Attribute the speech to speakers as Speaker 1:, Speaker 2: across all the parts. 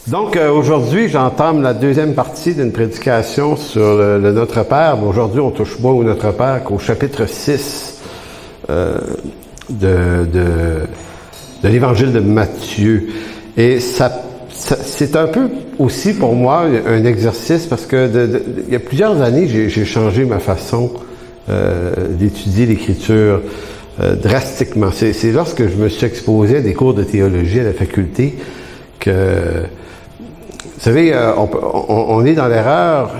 Speaker 1: Donc, aujourd'hui, j'entame la deuxième partie d'une prédication sur le Notre Père. Aujourd'hui, on touche pas au Notre Père qu'au chapitre 6 de l'Évangile de Matthieu. Et c'est un peu aussi pour moi un exercice parce que il y a plusieurs années, j'ai changé ma façon d'étudier l'Écriture drastiquement. C'est lorsque je me suis exposé à des cours de théologie à la faculté que... Vous savez, on est dans l'erreur,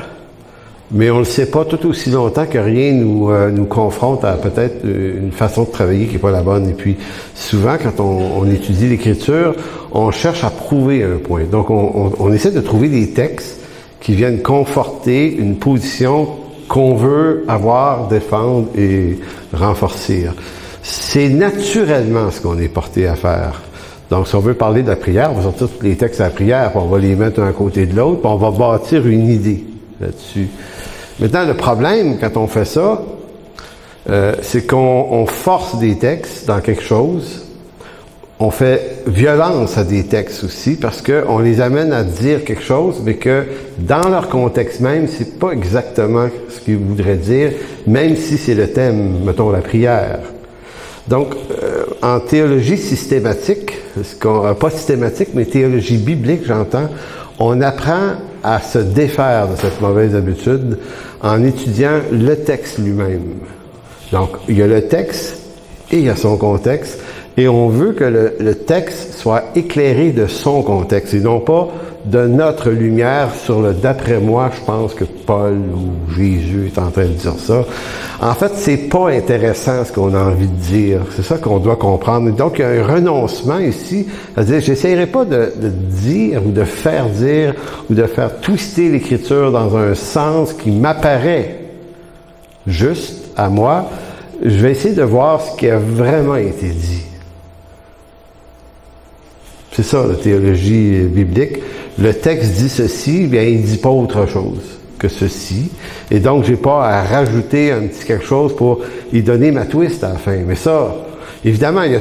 Speaker 1: mais on ne le sait pas tout aussi longtemps que rien nous confronte à peut-être une façon de travailler qui n'est pas la bonne. Et puis, souvent, quand on étudie l'Écriture, on cherche à prouver un point. Donc, on essaie de trouver des textes qui viennent conforter une position qu'on veut avoir, défendre et renforcer. C'est naturellement ce qu'on est porté à faire. Donc, si on veut parler de la prière, on va sortir tous les textes à la prière, puis on va les mettre un côté de l'autre, puis on va bâtir une idée là-dessus. Maintenant, le problème, quand on fait ça, c'est qu'on force des textes dans quelque chose, on fait violence à des textes aussi, parce qu'on les amène à dire quelque chose, mais que dans leur contexte même, c'est pas exactement ce qu'ils voudraient dire, même si c'est le thème, mettons, la prière. Donc, en théologie systématique, pas systématique, mais théologie biblique, j'entends, on apprend à se défaire de cette mauvaise habitude en étudiant le texte lui-même. Donc, il y a le texte et il y a son contexte, et on veut que le texte soit éclairé de son contexte, et non pas de notre lumière sur le d'après moi, je pense que Paul ou Jésus est en train de dire ça. En fait, c'est pas intéressant ce qu'on a envie de dire. C'est ça qu'on doit comprendre. Donc, il y a un renoncement ici. C'est-à-dire, j'essaierai pas de dire ou de faire twister l'Écriture dans un sens qui m'apparaît juste à moi. Je vais essayer de voir ce qui a vraiment été dit. C'est ça, la théologie biblique. Le texte dit ceci, bien, il dit pas autre chose que ceci. Et donc, j'ai pas à rajouter un petit quelque chose pour y donner ma twist à la fin. Mais ça, évidemment, il y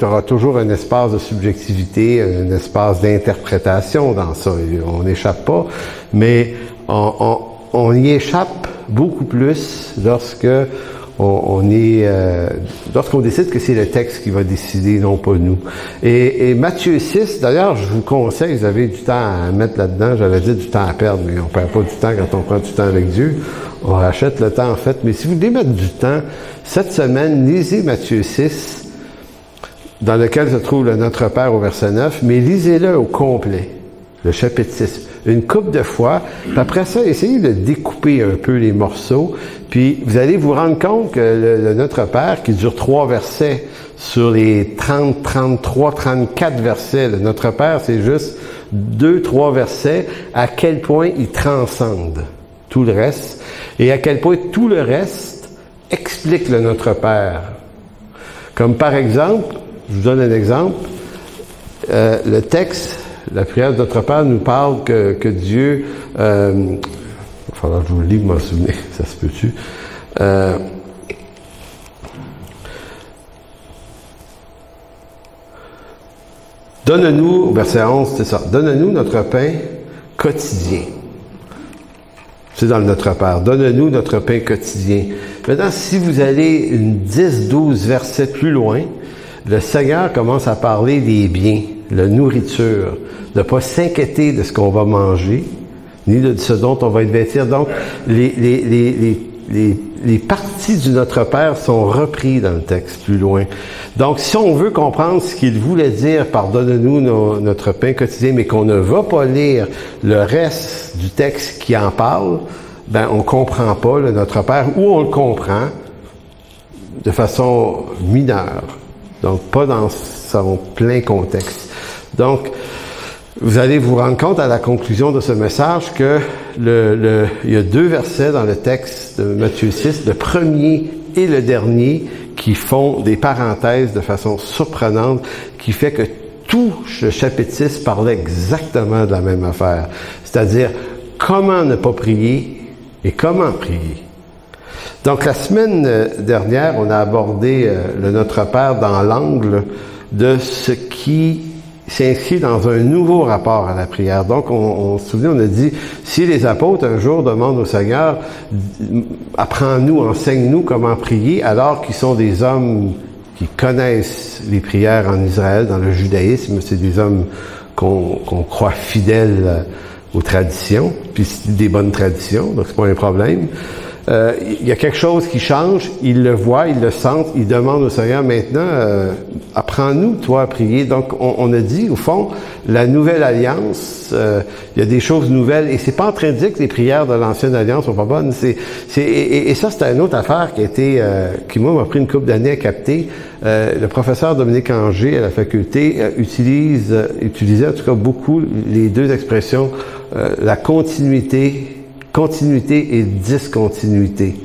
Speaker 1: aura toujours un espace de subjectivité, un espace d'interprétation dans ça. On n'échappe pas. Mais on y échappe beaucoup plus lorsque lorsqu'on décide que c'est le texte qui va décider, non pas nous. Et Matthieu 6, d'ailleurs, je vous conseille, vous avez du temps à mettre là-dedans, j'avais dit du temps à perdre, mais on perd pas du temps quand on prend du temps avec Dieu. On rachète le temps, en fait. Mais si vous voulez mettre du temps, cette semaine, lisez Matthieu 6, dans lequel se trouve le Notre Père au verset 9, mais lisez-le au complet, le chapitre 6. Une couple de fois, puis après ça, essayez de découper un peu les morceaux, puis vous allez vous rendre compte que le Notre Père, qui dure 3 versets, sur les 30, 33, 34 versets, le Notre Père, c'est juste 2-3 versets, à quel point il transcende tout le reste, et à quel point tout le reste explique le Notre Père. Comme par exemple, je vous donne un exemple, le texte, la prière de Notre Père nous parle que Dieu... il va falloir que je vous le lis pour m'en souvenir, ça se peut-tu? Donne-nous, verset 11, c'est ça, donne-nous notre pain quotidien. C'est dans le Notre Père. Donne-nous notre pain quotidien. Maintenant, si vous allez 10-12 versets plus loin, le Seigneur commence à parler des biens, la nourriture, de ne pas s'inquiéter de ce qu'on va manger, ni de ce dont on va être vêtir. Donc, les parties du Notre Père sont reprises dans le texte plus loin. Donc, si on veut comprendre ce qu'il voulait dire par « Donne-nous notre pain quotidien », mais qu'on ne va pas lire le reste du texte qui en parle, ben on comprend pas le Notre Père, ou on le comprend de façon mineure. Donc, pas dans son plein contexte. Donc, vous allez vous rendre compte à la conclusion de ce message que il y a 2 versets dans le texte de Matthieu 6, le premier et le dernier, qui font des parenthèses de façon surprenante, qui fait que tout le chapitre 6 parlait exactement de la même affaire. C'est-à-dire, comment ne pas prier et comment prier. Donc, la semaine dernière, on a abordé le Notre Père dans l'angle de ce qui s'inscrit dans un nouveau rapport à la prière. Donc, on se souvient, on a dit, si les apôtres un jour demandent au Seigneur, apprends-nous, enseigne-nous comment prier, alors qu'ils sont des hommes qui connaissent les prières en Israël, dans le judaïsme, c'est des hommes qu'on croit fidèles aux traditions, puis c'est des bonnes traditions, donc c'est pas un problème. Il y a quelque chose qui change, ils le voient, ils le sentent, ils demandent au Seigneur maintenant, apprends-nous, toi, à prier. Donc, on a dit, au fond, la nouvelle alliance, il y a des choses nouvelles, et c'est pas en train de dire que les prières de l'ancienne alliance sont pas bonnes. Et ça, c'est une autre affaire qui moi, m'a pris une couple d'années à capter. Le professeur Dominique Anger à la faculté utilisait en tout cas beaucoup les deux expressions, la continuité et discontinuité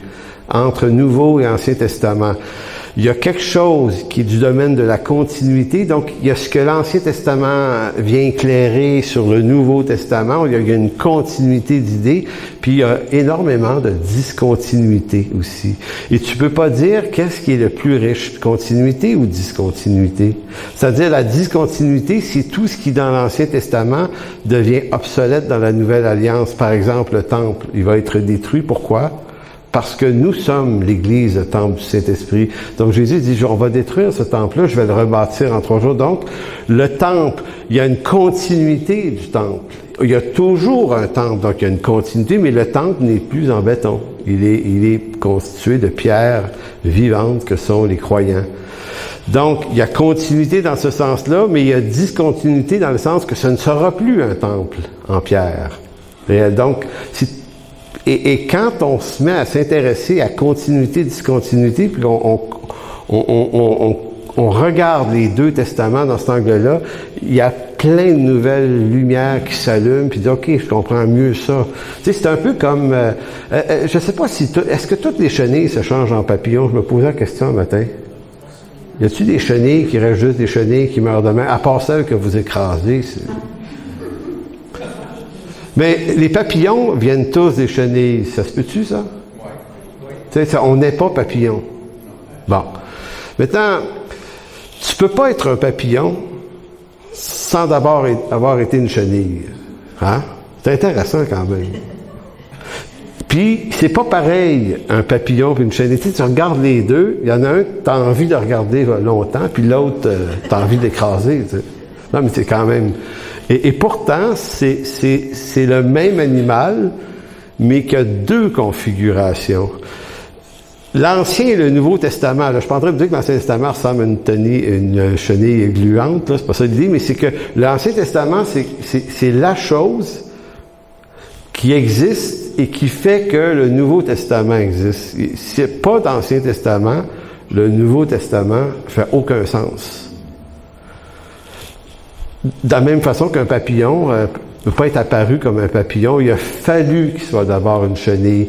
Speaker 1: entre Nouveau et Ancien Testament. Il y a quelque chose qui est du domaine de la continuité, donc il y a ce que l'Ancien Testament vient éclairer sur le Nouveau Testament, il y a une continuité d'idées, puis il y a énormément de discontinuité aussi. Et tu peux pas dire qu'est-ce qui est le plus riche, continuité ou discontinuité. C'est-à-dire la discontinuité, c'est tout ce qui dans l'Ancien Testament devient obsolète dans la Nouvelle Alliance. Par exemple, le temple, il va être détruit. Pourquoi? Parce que nous sommes l'Église, le temple du Saint-Esprit. Donc Jésus dit, on va détruire ce temple-là, je vais le rebâtir en 3 jours. Donc, le temple, il y a une continuité du temple. Il y a toujours un temple, donc il y a une continuité, mais le temple n'est plus en béton. Il est constitué de pierres vivantes que sont les croyants. Donc, il y a continuité dans ce sens-là, mais il y a discontinuité dans le sens que ce ne sera plus un temple en pierre. Donc, Et quand on se met à s'intéresser à continuité, discontinuité, puis on regarde les deux testaments dans cet angle-là, il y a plein de nouvelles lumières qui s'allument, puis dit, OK, je comprends mieux ça. Tu sais, c'est un peu comme, je sais pas si, est-ce que toutes les chenilles se changent en papillons? Je me posais la question un matin. Y a-t-il des chenilles qui restent juste des chenilles qui meurent demain, à part celles que vous écrasez? Mais les papillons viennent tous des chenilles. Ça se peut-tu, ça? Oui. Tu sais, on n'est pas papillon. Bon. Maintenant, tu peux pas être un papillon sans d'abord avoir été une chenille. Hein? C'est intéressant quand même. Puis, c'est pas pareil, un papillon et une chenille. Tu sais, tu regardes les deux, il y en a un que tu as envie de regarder longtemps, puis l'autre, tu as envie d'écraser. Tu sais. Non, mais c'est quand même... Et pourtant, c'est le même animal, mais qui a deux configurations. L'Ancien et le Nouveau Testament, là, je suis pas en train de dire que l'Ancien Testament ressemble à une chenille gluante, là, c'est pas ça l'idée, mais c'est que l'Ancien Testament, c'est la chose qui existe et qui fait que le Nouveau Testament existe. S'il n'y a pas d'Ancien Testament, le Nouveau Testament fait aucun sens. De la même façon qu'un papillon ne peut pas être apparu comme un papillon, il a fallu qu'il soit d'abord une chenille.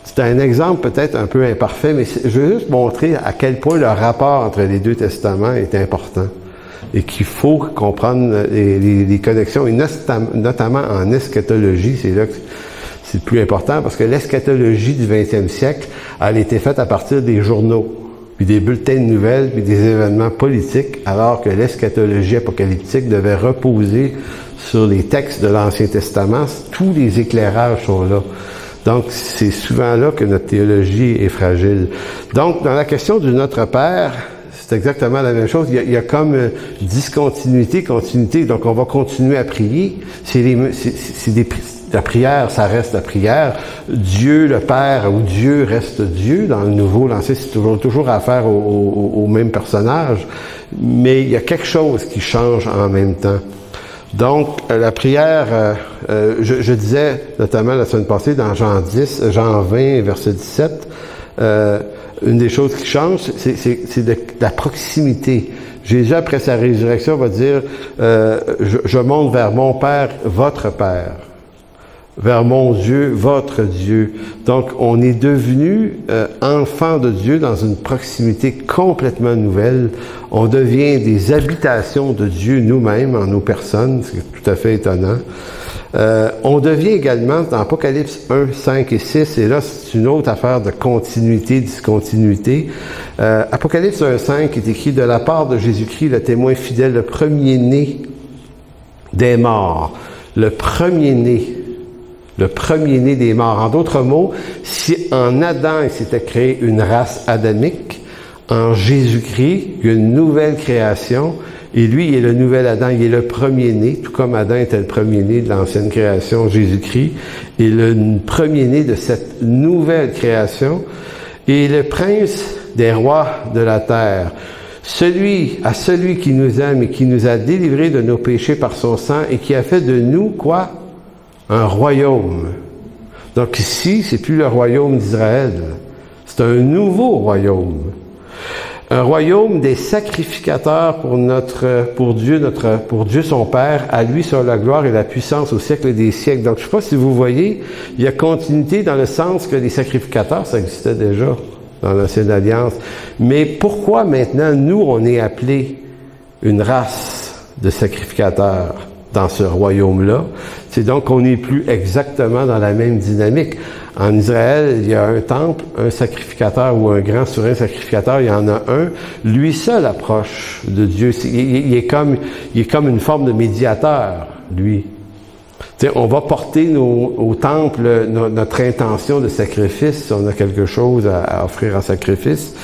Speaker 1: C'est un exemple peut-être un peu imparfait, mais je veux juste montrer à quel point le rapport entre les deux testaments est important et qu'il faut comprendre les connexions, et notamment en eschatologie, c'est là que c'est le plus important, parce que l'eschatologie du 20e siècle, elle a été faite à partir des journaux, puis des bulletins de nouvelles, puis des événements politiques, alors que l'eschatologie apocalyptique devait reposer sur les textes de l'Ancien Testament. Tous les éclairages sont là. Donc, c'est souvent là que notre théologie est fragile. Donc, dans la question du Notre Père, c'est exactement la même chose. Il y a comme discontinuité, continuité. Donc, on va continuer à prier. La prière, ça reste la prière. Dieu, le Père, ou Dieu reste Dieu. Dans le Nouveau, l'Ancien, c'est toujours affaire au même personnage. Mais il y a quelque chose qui change en même temps. Donc, la prière, je disais, notamment la semaine passée, dans Jean 20, verset 17, une des choses qui change, c'est de la proximité. Jésus, après sa résurrection, va dire, je monte vers mon Père, votre Père. Vers mon Dieu, votre Dieu. Donc, on est devenu enfant de Dieu dans une proximité complètement nouvelle. On devient des habitations de Dieu nous-mêmes, en nos personnes. C'est tout à fait étonnant. On devient également, dans Apocalypse 1, 5 et 6, et là, c'est une autre affaire de continuité, discontinuité. Apocalypse 1, 5 est écrit « De la part de Jésus-Christ, le témoin fidèle, le premier-né des morts, le premier-né des morts. En d'autres mots, si en Adam il s'était créé une race adamique, en Jésus-Christ, il y a une nouvelle création, et lui, il est le nouvel Adam, il est le premier-né, tout comme Adam était le premier-né de l'ancienne création, Jésus-Christ, est le premier-né de cette nouvelle création, et le prince des rois de la terre. Celui qui nous aime et qui nous a délivrés de nos péchés par son sang et qui a fait de nous, quoi? Un royaume. Donc ici, c'est plus le royaume d'Israël. C'est un nouveau royaume. Un royaume des sacrificateurs pour Dieu son Père, à lui soit la gloire et la puissance au siècle des siècles. Donc je ne sais pas si vous voyez, il y a continuité dans le sens que les sacrificateurs, ça existait déjà dans l'Ancienne Alliance. Mais pourquoi maintenant, nous, on est appelés une race de sacrificateurs dans ce royaume-là? C'est donc qu'on n'est plus exactement dans la même dynamique. En Israël, il y a un temple, un sacrificateur ou un grand souverain sacrificateur, il y en a un. Lui seul approche de Dieu. Il est comme une forme de médiateur, lui. T'sais, on va porter au temple notre intention de sacrifice, si on a quelque chose à offrir en sacrifice.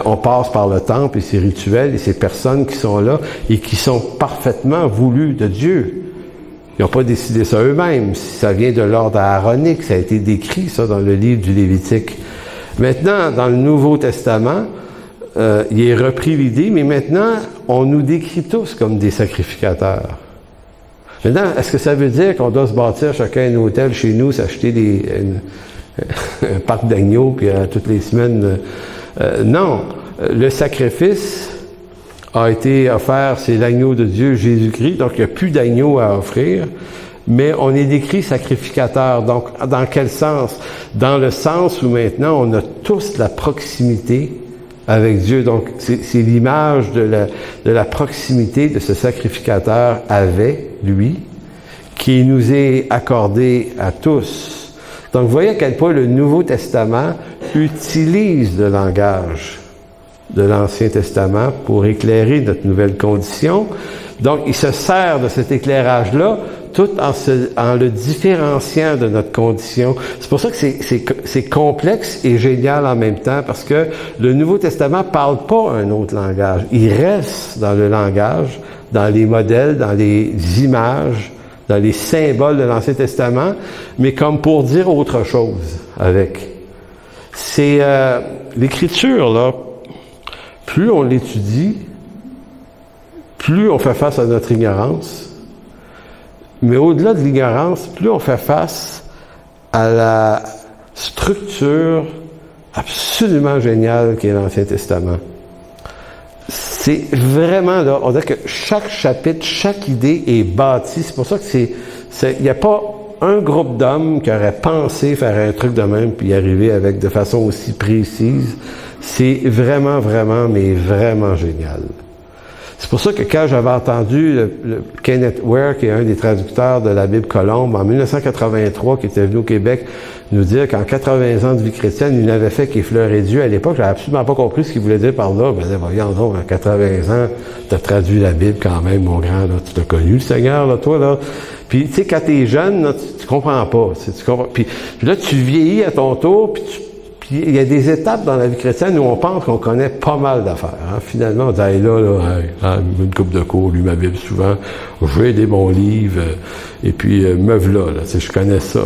Speaker 1: On passe par le temple et ses rituels et ces personnes qui sont là et qui sont parfaitement voulues de Dieu. Ils n'ont pas décidé ça eux-mêmes. Ça vient de l'ordre aaronique. Ça a été décrit, ça, dans le livre du Lévitique. Maintenant, dans le Nouveau Testament, il est repris l'idée, mais maintenant, on nous décrit tous comme des sacrificateurs. Maintenant, est-ce que ça veut dire qu'on doit se bâtir chacun un hôtel chez nous, s'acheter un parc d'agneaux, puis toutes les semaines? Non. Le sacrifice a été offert, c'est l'agneau de Dieu, Jésus-Christ, donc il n'y a plus d'agneau à offrir, mais on est décrit sacrificateur. Donc, dans quel sens? Dans le sens où maintenant, on a tous la proximité avec Dieu. Donc, c'est l'image de la proximité de ce sacrificateur avec lui, qui nous est accordée à tous. Donc, vous voyez à quel point le Nouveau Testament utilise le langage de l'Ancien Testament pour éclairer notre nouvelle condition. Donc, il se sert de cet éclairage-là tout en le différenciant de notre condition. C'est pour ça que c'est complexe et génial en même temps, parce que le Nouveau Testament parle pas un autre langage. Il reste dans le langage, dans les modèles, dans les images, dans les symboles de l'Ancien Testament, mais comme pour dire autre chose avec. C'est l'Écriture, là, plus on l'étudie, plus on fait face à notre ignorance. Mais au-delà de l'ignorance, plus on fait face à la structure absolument géniale qu'est l'Ancien Testament. C'est vraiment là, on dirait que chaque chapitre, chaque idée est bâtie. C'est pour ça que il n'y a pas un groupe d'hommes qui aurait pensé faire un truc de même puis y arriver avec de façon aussi précise. C'est vraiment, vraiment, mais vraiment génial. C'est pour ça que quand j'avais entendu le Kenneth Ware, qui est un des traducteurs de la Bible Colombe, en 1983, qui était venu au Québec, nous dire qu'en 80 ans de vie chrétienne, il n'avait fait qu'effleurer Dieu. À l'époque, j'avais absolument pas compris ce qu'il voulait dire par là. Je me disais, voyons donc, en 80 ans, tu as traduit la Bible quand même, mon grand, là, tu l'as connu, le Seigneur, là, toi, là. Puis, tu sais, quand t'es jeune, là, tu comprends pas. Tu comprends. Puis là, tu vieillis à ton tour, puis il y a des étapes dans la vie chrétienne où on pense qu'on connaît pas mal d'affaires. Hein. Finalement, on dit, hey, une coupe de cours, lui, ma Bible, souvent, j'ai des bons livres, et puis, me v'là, là, tu sais, je connais ça.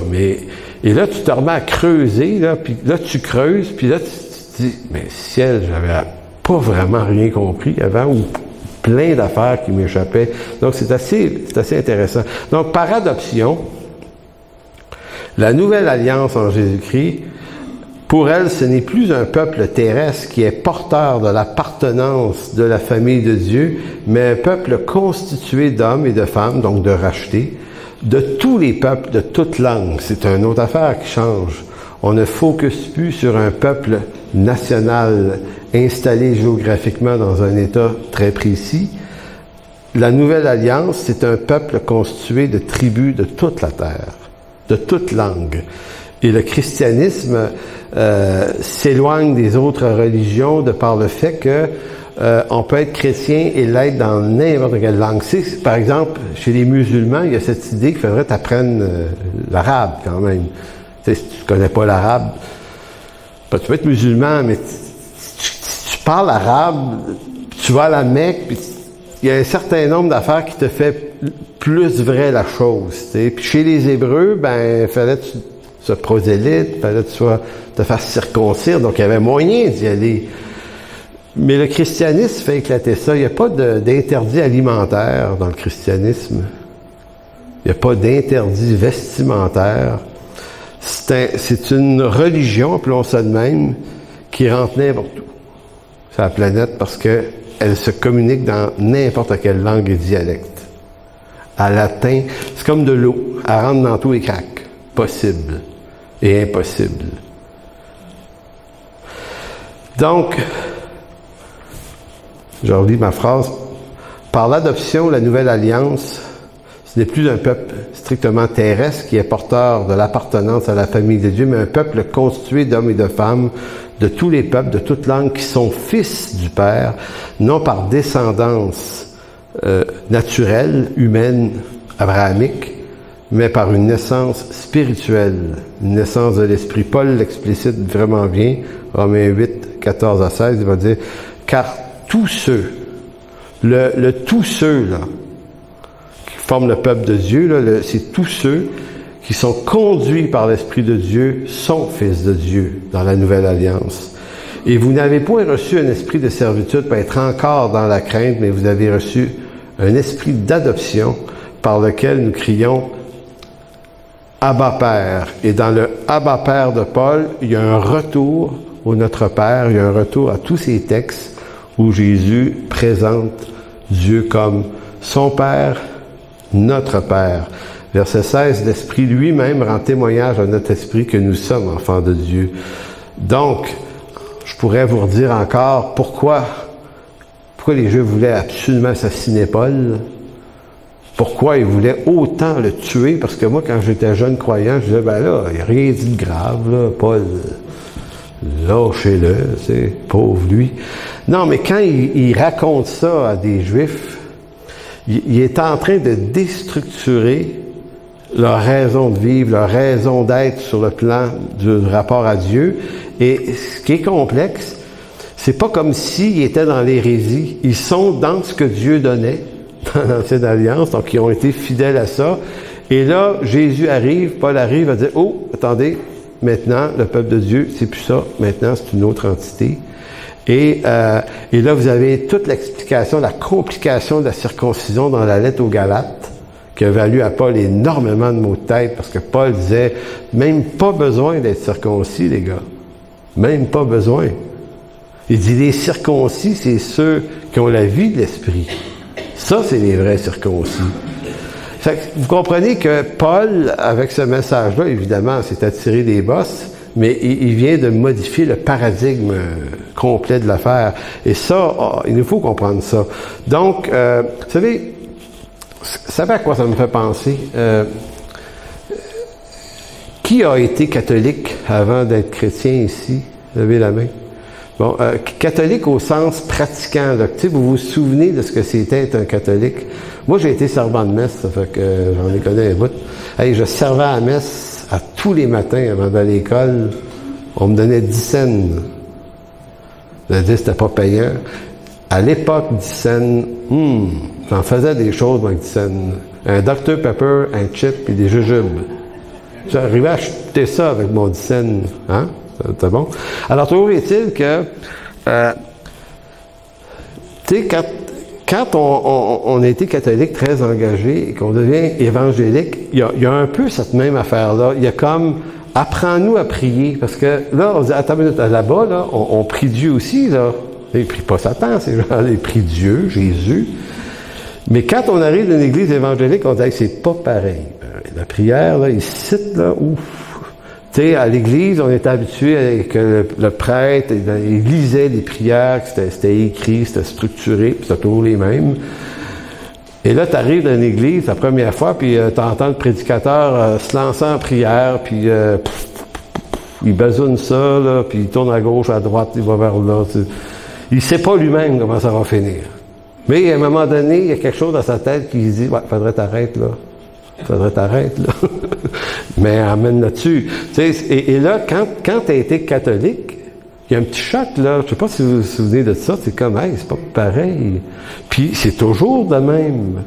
Speaker 1: Et là, tu te remets à creuser, là, puis là, tu creuses, puis là, tu te dis, mais ciel, j'avais pas vraiment rien compris avant, ou plein d'affaires qui m'échappaient. Donc, c'est assez intéressant. Donc, par adoption, la nouvelle alliance en Jésus-Christ, pour elle, ce n'est plus un peuple terrestre qui est porteur de l'appartenance de la famille de Dieu, mais un peuple constitué d'hommes et de femmes, donc de rachetés, de tous les peuples, de toutes langues. C'est une autre affaire qui change. On ne focus plus sur un peuple national installé géographiquement dans un État très précis. La nouvelle alliance, c'est un peuple constitué de tribus de toute la terre, de toute langue. Et le christianisme s'éloigne des autres religions de par le fait que on peut être chrétien et l'être dans n'importe quelle langue. Par exemple, chez les musulmans, il y a cette idée qu'il faudrait t'apprendre l'arabe quand même. Tu sais, si tu connais pas l'arabe, tu peux être musulman, mais si tu parles arabe, tu vas à la Mecque, puis il y a un certain nombre d'affaires qui te fait plus vrai la chose. T'sais. Puis chez les Hébreux, il fallait que tu sois prosélyte, il fallait que tu te fasses circoncire, donc il y avait moyen d'y aller. Mais le christianisme fait éclater ça. Il n'y a pas d'interdit alimentaire dans le christianisme. Il n'y a pas d'interdit vestimentaire. C'est une religion, appelons ça de même, qui rentre n'importe où sur la planète parce qu'elle se communique dans n'importe quelle langue et dialecte. À latin, c'est comme de l'eau. Elle rentre dans tous les cracks. Possible et impossible. Donc, je relis ma phrase. Par l'adoption, la nouvelle alliance, ce n'est plus un peuple strictement terrestre qui est porteur de l'appartenance à la famille de Dieu, mais un peuple constitué d'hommes et de femmes, de tous les peuples, de toutes langues, qui sont fils du Père, non par descendance naturelle, humaine, abrahamique, mais par une naissance spirituelle, une naissance de l'Esprit. Paul l'explicite vraiment bien, Romains 8, 14 à 16, il va dire « Car tous ceux, le tous ceux, là, qui forment le peuple de Dieu, là, c'est tous ceux qui sont conduits par l'Esprit de Dieu, sont fils de Dieu dans la nouvelle alliance. Et vous n'avez point reçu un esprit de servitude pour être encore dans la crainte, mais vous avez reçu un esprit d'adoption par lequel nous crions Abba Père. Et dans le Abba Père de Paul, il y a un retour au Notre Père, il y a un retour à tous ces textes où Jésus présente Dieu comme son Père, notre Père. Verset 16, l'Esprit lui-même rend témoignage à notre esprit que nous sommes enfants de Dieu. Donc, je pourrais vous redire encore pourquoi les Juifs voulaient absolument assassiner Paul. Pourquoi ils voulaient autant le tuer? Parce que moi, quand j'étais jeune croyant, je disais, il n'y a rien dit de grave, là, Paul, lâchez-le, c'est pauvre lui. Non, mais quand il raconte ça à des Juifs, il est en train de déstructurer leur raison de vivre, leur raison d'être sur le plan du rapport à Dieu. Et ce qui est complexe, c'est pas comme s'ils étaient dans l'hérésie. Ils sont dans ce que Dieu donnait dans l'Ancienne Alliance, donc ils ont été fidèles à ça. Et là, Jésus arrive, Paul arrive à dire, oh, attendez, maintenant, le peuple de Dieu, c'est plus ça, maintenant, c'est une autre entité. Et là, vous avez toute l'explication, la complication de la circoncision dans la lettre aux Galates, qui a valu à Paul énormément de maux de tête, parce que Paul disait, même pas besoin d'être circoncis, les gars. Même pas besoin. Il dit, les circoncis, c'est ceux qui ont la vie de l'esprit. Ça, c'est les vrais circoncis. Fait que vous comprenez que Paul, avec ce message-là, évidemment, s'est attiré des bosses, mais il vient de modifier le paradigme complet de l'affaire. Et ça, il nous faut comprendre ça. Donc, vous savez à quoi ça me fait penser? Qui a été catholique avant d'être chrétien ici? Levez la main. Bon, catholique au sens pratiquant. Là. Tu sais, vous vous souvenez de ce que c'était être un catholique? Moi, j'ai été servant de messe, ça fait que j'en ai connu un bout. Hey, je servais à la messe à tous les matins avant d'aller à l'école. On me donnait 10 cents. Le 10, c'était pas payant. À l'époque, 10 cents, j'en faisais des choses avec 10 cents. Un Dr Pepper, un chip et des jujubes. J'arrivais à acheter ça avec mon 10 cents. Hein? C'est bon? Alors, toujours est-il que, tu sais, quand on a été catholique très engagé et qu'on devient évangélique, il y a un peu cette même affaire-là. Il y a comme, apprends-nous à prier. Parce que là, on dit, attends une minute, là-bas, là, on prie Dieu aussi, là. Ils ne prient pas Satan, ces gens-là, ils prient Dieu, Jésus. Mais quand on arrive dans une église évangélique, on dit, hey, c'est pas pareil. La prière, là, ici, là, ouf. Tu sais, à l'église, on était habitué que le prêtre, il lisait les prières, que c'était écrit, c'était structuré, puis c'était toujours les mêmes. Et là, tu arrives dans une église la première fois, puis tu entends le prédicateur se lancer en prière, puis il bazoune ça, là, puis il tourne à gauche, à droite, il va vers là. Il sait pas lui-même comment ça va finir. Mais à un moment donné, il y a quelque chose dans sa tête qui dit, ouais, faudrait t'arrêter là. Faudrait t'arrêter là. Mais amène là-dessus. Tu sais, et là, quand tu as été catholique, il y a un petit choc, là. Je sais pas si vous vous souvenez de ça. C'est comme, hey, c'est pas pareil. Puis c'est toujours de même.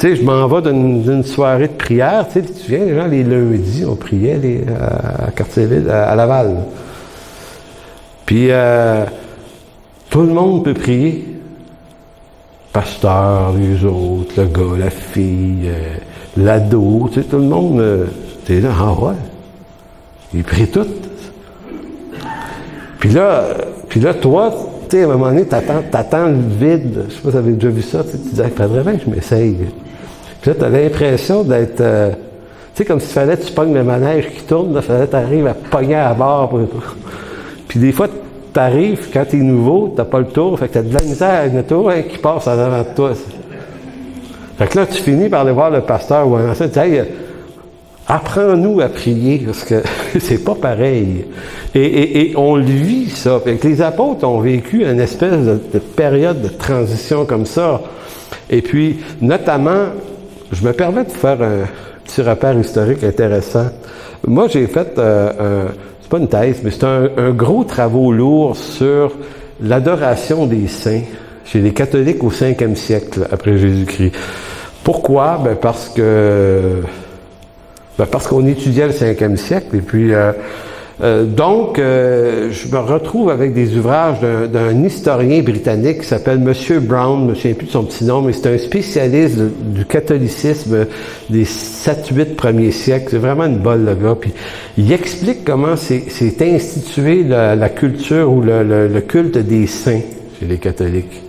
Speaker 1: Tu sais, je m'en vais d'une soirée de prière. Tu sais, tu te souviens, les gens, les lundis, on priait à Cartierville, à Laval. Puis, tout le monde peut prier. Pasteur, les autres, le gars, la fille, l'ado, tu sais, tout le monde, t'es là, ah ouais. Ils prient tout. Puis là, toi, tu sais, à un moment donné, t'attends le vide. Je sais pas si vous avez déjà vu ça, tu disais, il faudrait bien que je m'essaye. Puis là, t'as l'impression d'être, tu sais, comme s'il fallait que tu pognes le manège qui tourne, il fallait que t'arrives à pogner à bord. Puis des fois, t'arrives, quand t'es nouveau, t'as pas le tour, fait que t'as de la misère avec le tour qui passe en avant de toi. Fait que là, tu finis par aller voir le pasteur ou un ancien, tu dis, hey, apprends-nous à prier, parce que c'est pas pareil. Et on le vit, ça. Fait que les apôtres ont vécu une espèce de période de transition comme ça. Et puis, notamment, je me permets de faire un petit repère historique intéressant. Moi, j'ai fait c'est pas une thèse, mais c'est un gros travaux lourd sur l'adoration des saints chez les catholiques au 5e siècle après Jésus-Christ. Pourquoi? Parce qu'on étudiait le 5e siècle et puis donc je me retrouve avec des ouvrages d'un historien britannique qui s'appelle Monsieur Brown, je me souviens plus de son petit nom, mais c'est un spécialiste du catholicisme des 7-8 premiers siècles. C'est vraiment une bolle, le gars. Puis il explique comment c'est institué la culture ou le culte des saints chez les catholiques.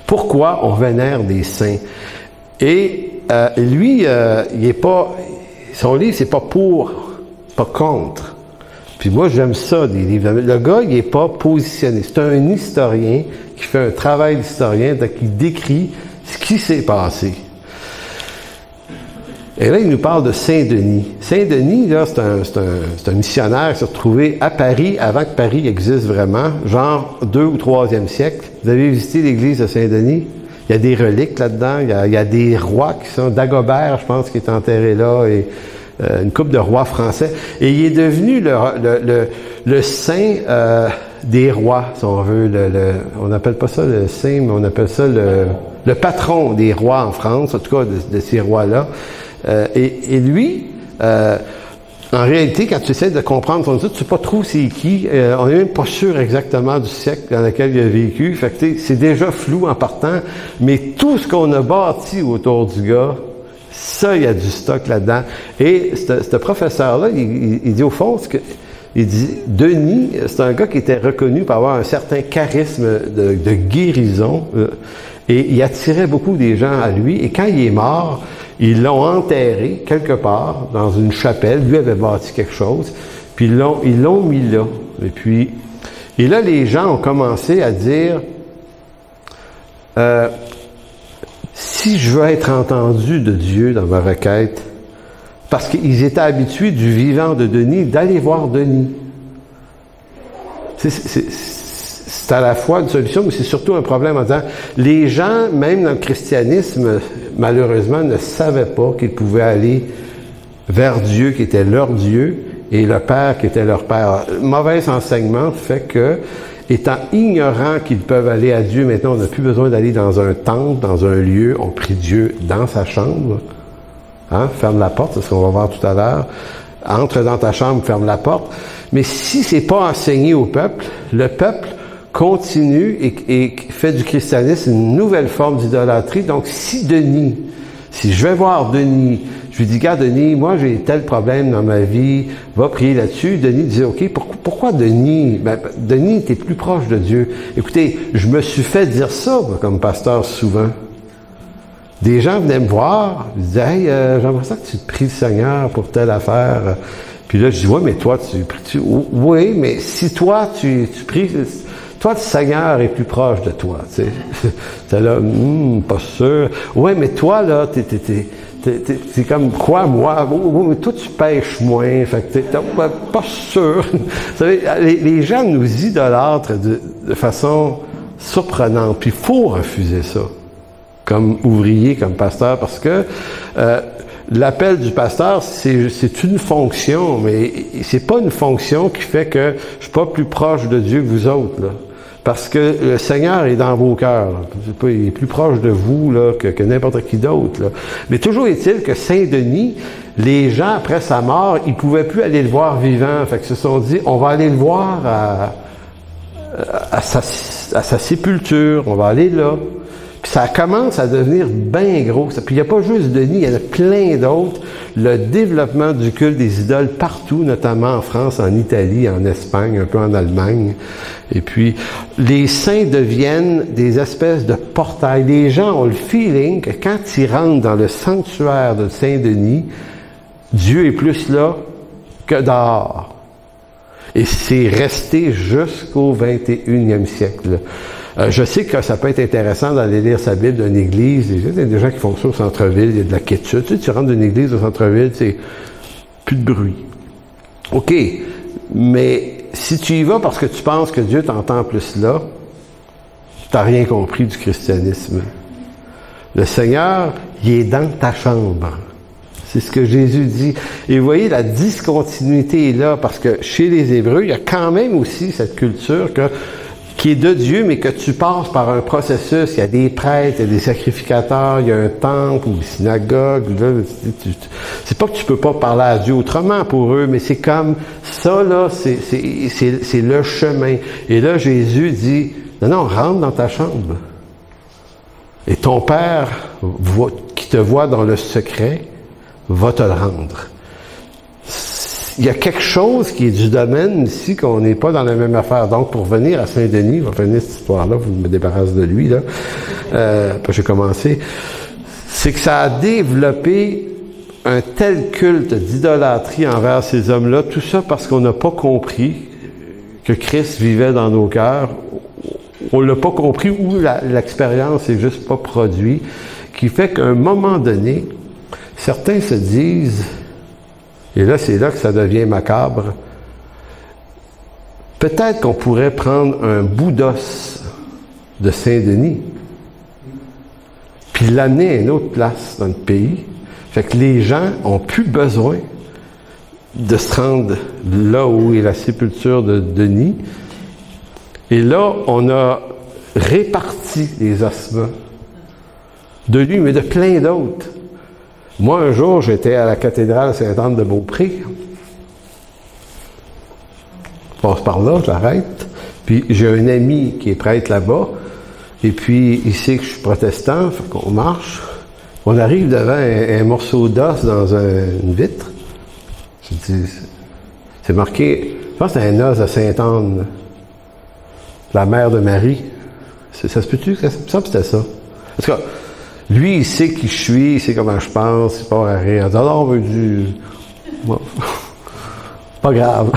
Speaker 1: Pourquoi on vénère des saints? Et lui, il est pas, son livre, c'est pas pour, pas contre. Puis moi, j'aime ça, des livres. Le gars, il est pas positionné. C'est un historien qui fait un travail d'historien, qui décrit ce qui s'est passé. Et là, il nous parle de Saint-Denis. Saint-Denis, là, c'est un missionnaire qui s'est retrouvé à Paris avant que Paris existe vraiment, genre 2 ou 3e siècle. Vous avez visité l'église de Saint-Denis? Il y a des reliques là-dedans. Il y a des rois qui sont... Dagobert, je pense, qui est enterré là, et une couple de rois français. Et il est devenu le saint des rois, si on veut. On n'appelle pas ça le saint, mais on appelle ça le patron des rois en France, en tout cas de ces rois-là. Et lui, en réalité, quand tu essaies de comprendre son histoire, tu ne sais pas trop c'est qui. On n'est même pas sûr exactement du siècle dans lequel il a vécu. Fait que c'est déjà flou en partant. Mais tout ce qu'on a bâti autour du gars, ça, il y a du stock là-dedans. Et ce professeur-là, il dit au fond, il dit, Denis, c'est un gars qui était reconnu pour avoir un certain charisme de guérison. Et il attirait beaucoup des gens à lui. Et quand il est mort, ils l'ont enterré quelque part dans une chapelle. Lui avait bâti quelque chose. Puis ils l'ont mis là. Et là, les gens ont commencé à dire, si je veux être entendu de Dieu dans ma requête, parce qu'ils étaient habitués du vivant de Denis, d'aller voir Denis. C'est à la fois une solution, mais c'est surtout un problème en disant, les gens, même dans le christianisme, malheureusement, ne savaient pas qu'ils pouvaient aller vers Dieu, qui était leur Dieu, et le Père, qui était leur Père. Le mauvais enseignement fait que, étant ignorants qu'ils peuvent aller à Dieu, maintenant, on n'a plus besoin d'aller dans un temple, dans un lieu, on prie Dieu dans sa chambre. Hein? Ferme la porte, c'est ce qu'on va voir tout à l'heure. Entre dans ta chambre, ferme la porte. Mais si c'est pas enseigné au peuple, le peuple continue et fait du christianisme une nouvelle forme d'idolâtrie. Donc, si je vais voir Denis, je lui dis, gars, Denis, moi, j'ai tel problème dans ma vie, va prier là-dessus. Denis dit, OK, pourquoi Denis? Denis, t'es plus proche de Dieu. Écoutez, je me suis fait dire ça, moi, comme pasteur, souvent. Des gens venaient me voir, ils disaient, hey, j'aimerais ça que tu pries le Seigneur pour telle affaire. Puis là, je dis, ouais, mais toi, tu pries-tu? Oui, mais si toi, tu pries, toi, le Seigneur est plus proche de toi, tu sais. T'es là, pas sûr. Ouais, mais toi, là, C'est comme, quoi, moi? Mais toi, tu pêches moins. Fait que t'es pas sûr. Vous savez, les gens nous idolâtrent de façon surprenante. Puis il faut refuser ça. Comme ouvrier, comme pasteur, parce que l'appel du pasteur, c'est une fonction, mais c'est pas une fonction qui fait que je suis pas plus proche de Dieu que vous autres, là. Parce que le Seigneur est dans vos cœurs. Il est plus proche de vous là, que n'importe qui d'autre. Là. Mais toujours est-il que Saint-Denis, les gens, après sa mort, ils pouvaient plus aller le voir vivant. Fait qu'ils se sont dit, on va aller le voir à sa sépulture, on va aller là. Puis ça commence à devenir bien gros. Puis il n'y a pas juste Denis, il y en a plein d'autres. Le développement du culte des idoles partout, notamment en France, en Italie, en Espagne, un peu en Allemagne. Et puis, les saints deviennent des espèces de portails. Les gens ont le feeling que quand ils rentrent dans le sanctuaire de Saint-Denis, Dieu est plus là que dehors. Et c'est resté jusqu'au 21e siècle. Je sais que ça peut être intéressant d'aller lire sa Bible d'une église. Il y a des gens qui font ça au centre-ville, il y a de la quiétude. Tu sais, tu rentres d'une église au centre-ville, c'est plus de bruit. OK, mais si tu y vas parce que tu penses que Dieu t'entend plus là, tu n'as rien compris du christianisme. Le Seigneur, il est dans ta chambre. C'est ce que Jésus dit. Et vous voyez, la discontinuité est là, parce que chez les Hébreux, il y a quand même aussi cette culture qui est de Dieu, mais que tu passes par un processus. Il y a des prêtres, il y a des sacrificateurs, il y a un temple ou une synagogue. Là, c'est pas que tu peux pas parler à Dieu autrement pour eux, mais c'est comme ça, là, c'est le chemin. Et là, Jésus dit, non, rentre dans ta chambre. Et ton Père, qui te voit dans le secret, va te le rendre. Il y a quelque chose qui est du domaine ici, qu'on n'est pas dans la même affaire. Donc, pour venir à Saint-Denis, on va finir cette histoire-là, vous me débarrassez de lui, là. J'ai commencé. C'est que ça a développé un tel culte d'idolâtrie envers ces hommes-là, tout ça parce qu'on n'a pas compris que Christ vivait dans nos cœurs. On l'a pas compris ou l'expérience n'est juste pas produite, qui fait qu'à un moment donné, certains se disent, et là, c'est là que ça devient macabre. Peut-être qu'on pourrait prendre un bout d'os de Saint-Denis, puis l'amener à une autre place dans le pays. Fait que les gens ont plus besoin de se rendre là où est la sépulture de Denis. Et là, on a réparti les ossements de lui, mais de plein d'autres. Moi, un jour, j'étais à la cathédrale Sainte-Anne-de-Beaupré. Je passe par là, j'arrête. Puis j'ai un ami qui est prêtre là-bas. Et puis, il sait que je suis protestant, fait qu'on marche. On arrive devant un morceau d'os dans une vitre. Je dis, c'est marqué, je pense que c'est un os de Sainte-Anne, la mère de Marie. Ça se peut-tu? Ça me semble que c'était ça. En tout cas, lui, il sait qui je suis, il sait comment je pense, il part à rire. Il dit, alors, on veut du... Bon. Pas grave.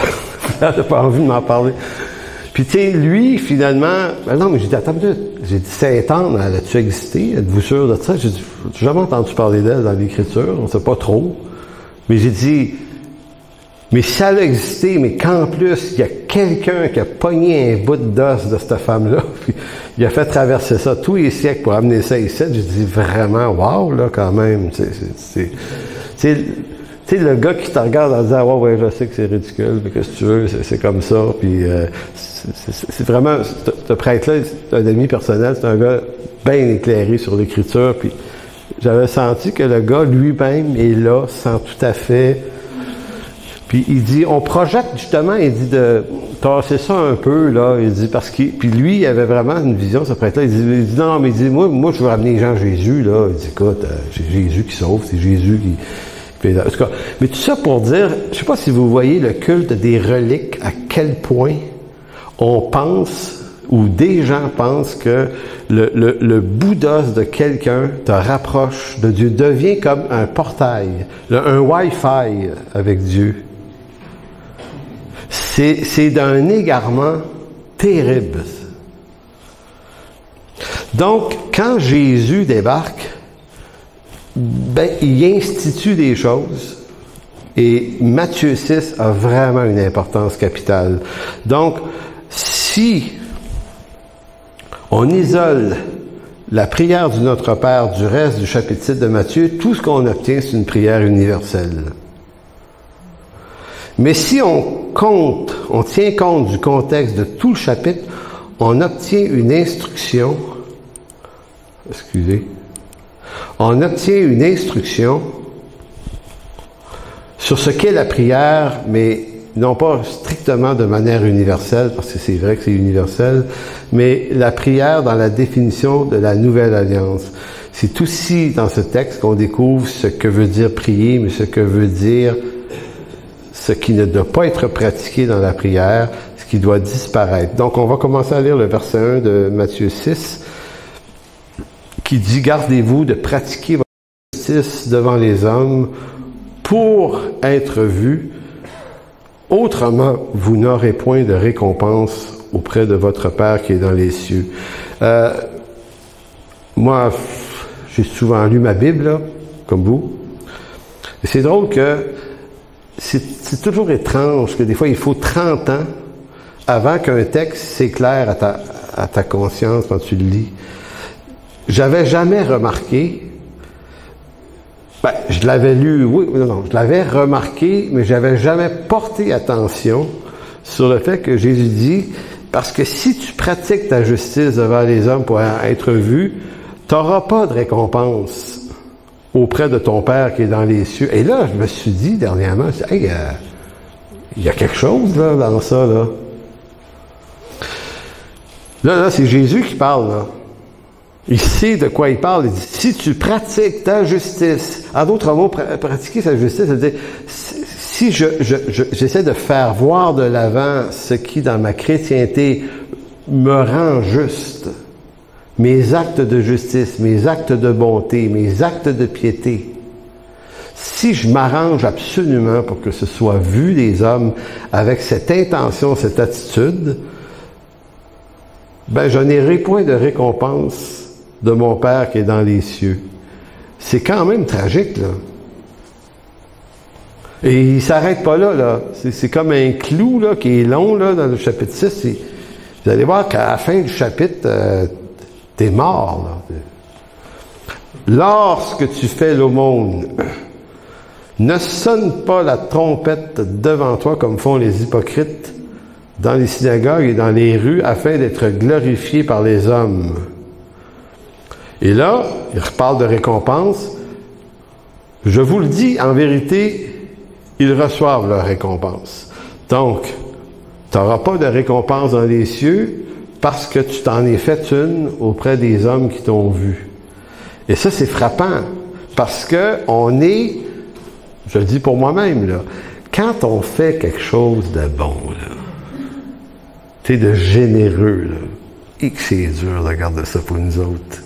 Speaker 1: Il n'a pas envie de m'en parler. Puis, tu sais, lui, finalement... Ben non, mais j'ai dit, attends une minute. J'ai dit, Sainte-Anne, elle a-tu existé? Êtes-vous sûr de ça? J'ai dit, j'ai jamais entendu parler d'elle dans l'Écriture. On ne sait pas trop. Mais j'ai dit, mais si elle a existé, mais qu'en plus, il y a quelqu'un qui a pogné un bout d'os de cette femme-là, puis il a fait traverser ça tous les siècles pour amener ça ici, j'ai dit vraiment, wow, là, quand même. Tu sais, le gars qui te regarde en disant, ouais, je sais que c'est ridicule, mais qu'est-ce que tu veux, c'est comme ça, puis c'est vraiment, ce prêtre-là, c'est un ami personnel, c'est un gars bien éclairé sur l'Écriture, puis j'avais senti que le gars lui-même est là, sans tout à fait... Puis il dit, on projette justement, il dit de tasser ça un peu, là, il dit, parce qu'il, puis lui, il avait vraiment une vision, ce prêtre-là, il dit, non, mais il dit, moi, je veux ramener les gens à Jésus, là, il dit, écoute, c'est Jésus qui sauve, c'est Jésus qui... En tout cas, mais tout ça pour dire, je sais pas si vous voyez le culte des reliques, à quel point on pense, ou des gens pensent que le bout d'os de quelqu'un te rapproche de Dieu, devient comme un portail, un Wi-Fi avec Dieu. C'est d'un égarement terrible. Donc, quand Jésus débarque, ben, il institue des choses et Matthieu 6 a vraiment une importance capitale. Donc, si on isole la prière du Notre Père du reste du chapitre 7 de Matthieu, tout ce qu'on obtient, c'est une prière universelle. Mais si on tient compte du contexte de tout le chapitre, on obtient une instruction, sur ce qu'est la prière, mais non pas strictement de manière universelle, parce que c'est vrai que c'est universel, mais la prière dans la définition de la nouvelle alliance. C'est aussi dans ce texte qu'on découvre ce que veut dire prier, mais ce que veut dire ce qui ne doit pas être pratiqué dans la prière, ce qui doit disparaître. Donc, on va commencer à lire le verset 1 de Matthieu 6, qui dit « Gardez-vous de pratiquer votre justice devant les hommes pour être vus. Autrement, vous n'aurez point de récompense auprès de votre Père qui est dans les cieux. » Moi, j'ai souvent lu ma Bible, là, comme vous. Et c'est drôle que c'est toujours étrange que des fois, il faut 30 ans avant qu'un texte s'éclaire à ta conscience quand tu le lis. J'avais jamais remarqué, je l'avais lu, je l'avais remarqué, mais j'avais jamais porté attention sur le fait que Jésus dit, parce que si tu pratiques ta justice devant les hommes pour être vu, tu n'auras pas de récompense auprès de ton Père qui est dans les cieux. Et là, je me suis dit dernièrement, hey, il y a quelque chose là, dans ça. Là, c'est Jésus qui parle. Là. Il sait de quoi il parle. Il dit, si tu pratiques ta justice, en d'autres mots, pratiquer sa justice, c'est-à-dire, si j'essaie de faire voir de l'avant ce qui, dans ma chrétienté, me rend juste, mes actes de justice, mes actes de bonté, mes actes de piété, si je m'arrange absolument pour que ce soit vu des hommes avec cette intention, cette attitude, ben je n'aurai point de récompense de mon Père qui est dans les cieux. C'est quand même tragique, là. Et il s'arrête pas là. C'est comme un clou là, qui est long là, dans le chapitre 6. Vous allez voir qu'à la fin du chapitre, t'es mort. Là. Lorsque tu fais l'aumône, ne sonne pas la trompette devant toi comme font les hypocrites dans les synagogues et dans les rues afin d'être glorifiés par les hommes. Et là, il reparle de récompense. Je vous le dis, en vérité, ils reçoivent leur récompense. Donc, tu n'auras pas de récompense dans les cieux parce que tu t'en es fait une auprès des hommes qui t'ont vu. Et ça, c'est frappant parce que on est, je le dis pour moi-même, là, quand on fait quelque chose de bon, là, tu sais, de généreux, là, et que c'est dur de regarder ça pour nous autres.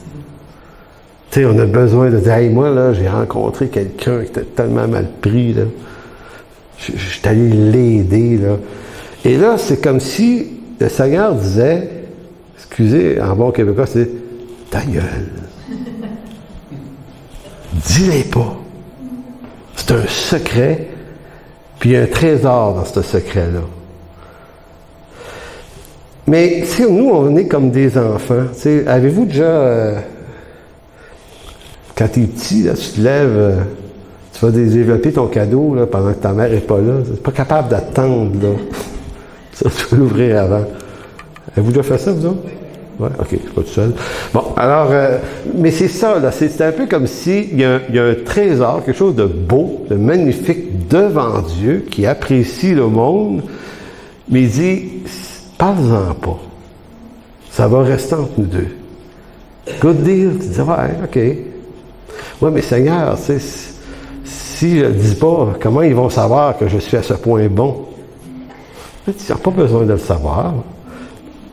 Speaker 1: Tu sais, on a besoin de dire, hey, moi, là, j'ai rencontré quelqu'un qui était tellement mal pris, là. Je suis allé l'aider, là. Et là, c'est comme si le Seigneur disait, excusez, en bon québécois, c'est ta gueule. Dis-les pas. C'est un secret, puis il y a un trésor dans ce secret-là. Mais, tu sais, nous, on est comme des enfants. Tu sais, avez-vous déjà, quand tu es petit, là, tu te lèves, tu vas développer ton cadeau là, pendant que ta mère n'est pas là. Tu n'es pas capable d'attendre, là. Ça, tu peux l'ouvrir avant. Avez-vous déjà fait ça, vous autres? Oui, ok, je suis pas tout seul. Bon, alors, mais c'est ça, là, c'est un peu comme s'il y a un trésor, quelque chose de beau, de magnifique devant Dieu, qui apprécie le monde, mais il dit, parle-en pas. Ça va rester entre nous deux. Good deal. Tu dis, ouais, ok. Ouais, mais Seigneur, tu sais, si je ne le dis pas, comment ils vont savoir que je suis à ce point bon? Ils n'ont pas besoin de le savoir.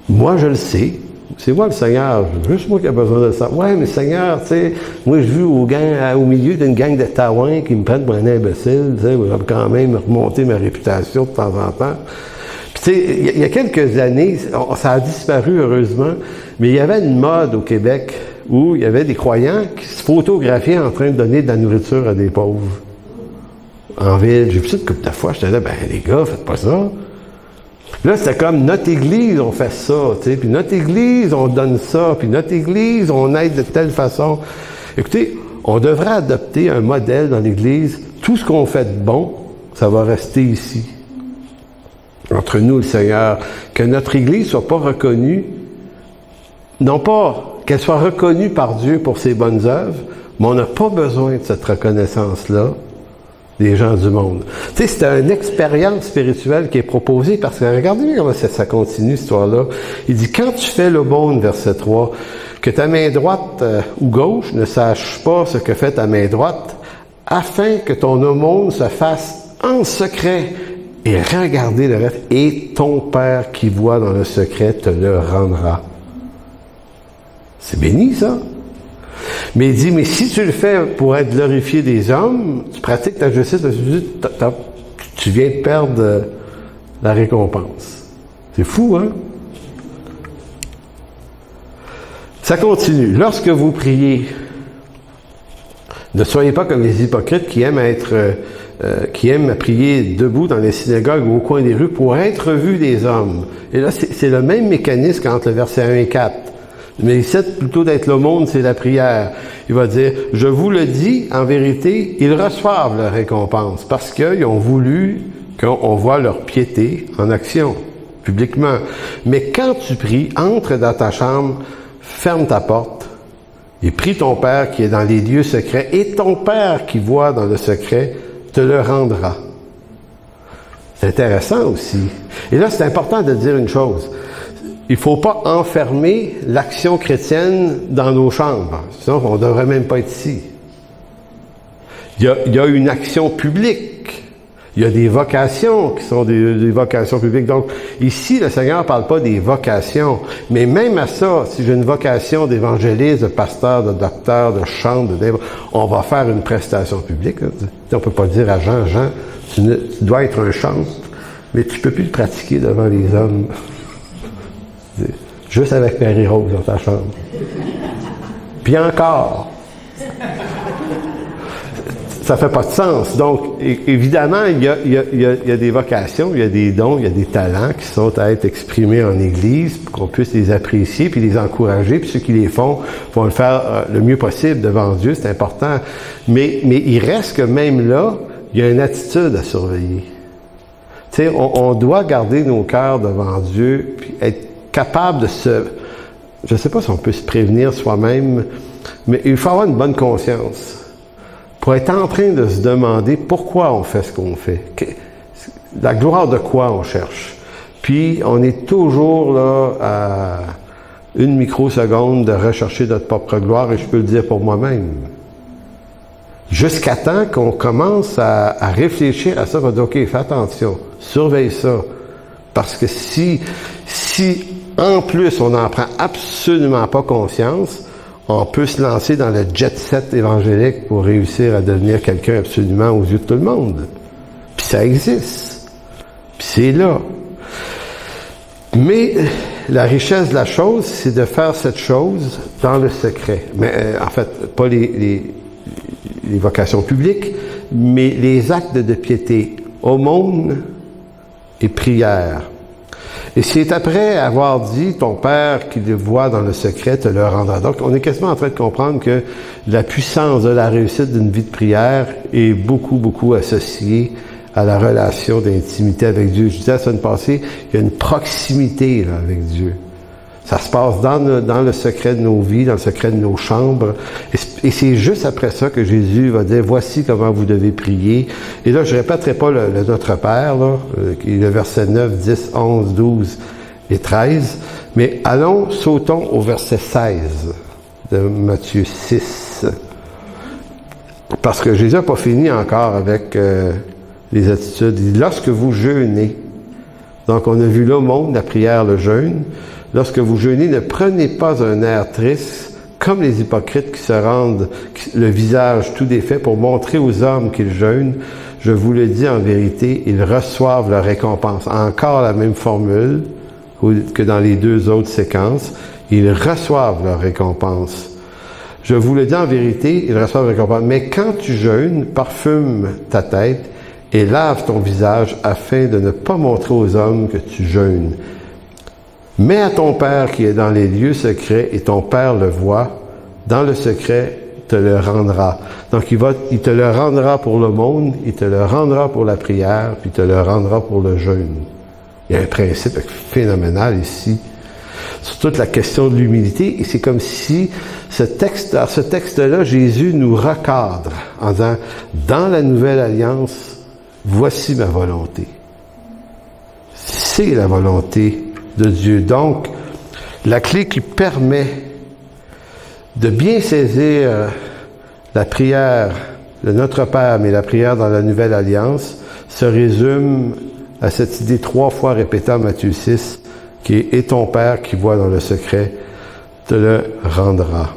Speaker 1: Moi, je le sais. C'est moi le Seigneur. Juste moi qui ai besoin de le savoir. Ouais, mais Seigneur, tu sais, moi, je vis au milieu d'une gang de taouins qui me prennent pour un imbécile. Tu sais, je vais quand même remonter ma réputation de temps en temps. Puis, tu sais, il y a quelques années, ça a disparu, heureusement, mais il y avait une mode au Québec où il y avait des croyants qui se photographiaient en train de donner de la nourriture à des pauvres. En ville, j'ai vu ça une couple de fois, j'étais là, les gars, faites pas ça. Là, c'était comme, notre Église, on fait ça, tu sais, puis notre Église, on donne ça, puis notre Église, on aide de telle façon. Écoutez, on devrait adopter un modèle dans l'Église. Tout ce qu'on fait de bon, ça va rester ici. Entre nous, le Seigneur. Que notre Église soit pas reconnue, non pas qu'elle soit reconnue par Dieu pour ses bonnes œuvres, mais on n'a pas besoin de cette reconnaissance-là des gens du monde. Tu sais, c'est une expérience spirituelle qui est proposée parce que, regardez comment ça continue, cette histoire-là. Il dit, quand tu fais l'aumône, verset 3, que ta main droite ou gauche ne sache pas ce que fait ta main droite, afin que ton aumône se fasse en secret, et regardez le reste, et ton Père qui voit dans le secret te le rendra. C'est béni, ça. Mais il dit, mais si tu le fais pour être glorifié des hommes, tu pratiques ta justice, tu viens de perdre la récompense. C'est fou, hein? Ça continue. Lorsque vous priez, ne soyez pas comme les hypocrites qui aiment prier debout dans les synagogues ou au coin des rues pour être vus des hommes. Et là, c'est le même mécanisme qu'entre le verset 1 et 4. Mais ici, plutôt d'être l'aumône, c'est la prière. Il va dire, je vous le dis, en vérité, ils reçoivent leur récompense parce qu'ils ont voulu qu'on voit leur piété en action, publiquement. Mais quand tu pries, entre dans ta chambre, ferme ta porte et prie ton Père qui est dans les lieux secrets, et ton Père qui voit dans le secret te le rendra. C'est intéressant aussi. Et là, c'est important de dire une chose. Il ne faut pas enfermer l'action chrétienne dans nos chambres. Sinon, on ne devrait même pas être ici. Il y a une action publique. Il y a des vocations qui sont des vocations publiques. Donc, ici, le Seigneur ne parle pas des vocations. Mais même à ça, si j'ai une vocation d'évangéliste, de pasteur, de docteur, de chantre, on va faire une prestation publique. Là. On ne peut pas dire à Jean, tu dois être un chantre, mais tu ne peux plus le pratiquer devant les hommes. Juste avec Marie-Rose dans ta chambre. Puis encore. Ça fait pas de sens. Donc, évidemment, il y a des vocations, il y a des dons, il y a des talents qui sont à être exprimés en Église pour qu'on puisse les apprécier puis les encourager. Puis ceux qui les font vont le faire le mieux possible devant Dieu, c'est important. Mais il reste que même là, il y a une attitude à surveiller. Tu sais, on doit garder nos cœurs devant Dieu puis être capable de je ne sais pas si on peut se prévenir soi-même, mais il faut avoir une bonne conscience pour être en train de se demander pourquoi on fait ce qu'on fait. La gloire de quoi on cherche. Puis, on est toujours là à une microseconde de rechercher notre propre gloire, et je peux le dire pour moi-même. Jusqu'à temps qu'on commence à réfléchir à ça, on va dire, OK, fais attention, surveille ça. Parce que si en plus, on n'en prend absolument pas conscience, on peut se lancer dans le jet-set évangélique pour réussir à devenir quelqu'un absolument aux yeux de tout le monde. Puis ça existe. Puis c'est là. Mais la richesse de la chose, c'est de faire cette chose dans le secret. Mais en fait, pas les vocations publiques, mais les actes de piété, aumône et prière. Et c'est après avoir dit, ton Père qui le voit dans le secret te le rendra. Donc, on est quasiment en train de comprendre que la puissance de la réussite d'une vie de prière est beaucoup, beaucoup associée à la relation d'intimité avec Dieu. Je disais la semaine passée, il y a une proximité là, avec Dieu. Ça se passe dans le secret de nos vies, dans le secret de nos chambres. Et c'est juste après ça que Jésus va dire, voici comment vous devez prier. Et là, je ne répéterai pas le Notre Père, là, qui est le verset 9, 10, 11, 12 et 13. Mais sautons au verset 16 de Matthieu 6. Parce que Jésus n'a pas fini encore avec les attitudes. Il dit, lorsque vous jeûnez, donc on a vu l'aumône, la prière, le jeûne. Lorsque vous jeûnez, ne prenez pas un air triste, comme les hypocrites qui se rendent le visage tout défait pour montrer aux hommes qu'ils jeûnent. Je vous le dis en vérité, ils reçoivent leur récompense. Encore la même formule que dans les deux autres séquences. Ils reçoivent leur récompense. Je vous le dis en vérité, il reçoit une récompense. Mais quand tu jeûnes, parfume ta tête et lave ton visage afin de ne pas montrer aux hommes que tu jeûnes. Mets à ton Père qui est dans les lieux secrets et ton Père le voit. Dans le secret, te le rendra. Donc, il te le rendra pour le monde, il te le rendra pour la prière, puis il te le rendra pour le jeûne. Il y a un principe phénoménal ici sur toute la question de l'humilité, et c'est comme si ce texte-là, Jésus nous recadre en disant, dans la nouvelle alliance, voici ma volonté. C'est la volonté de Dieu. Donc, la clé qui permet de bien saisir la prière de notre Père, mais la prière dans la Nouvelle Alliance, se résume à cette idée 3 fois répétée en Matthieu 6, qui est « Et ton Père qui voit dans le secret te le rendra ».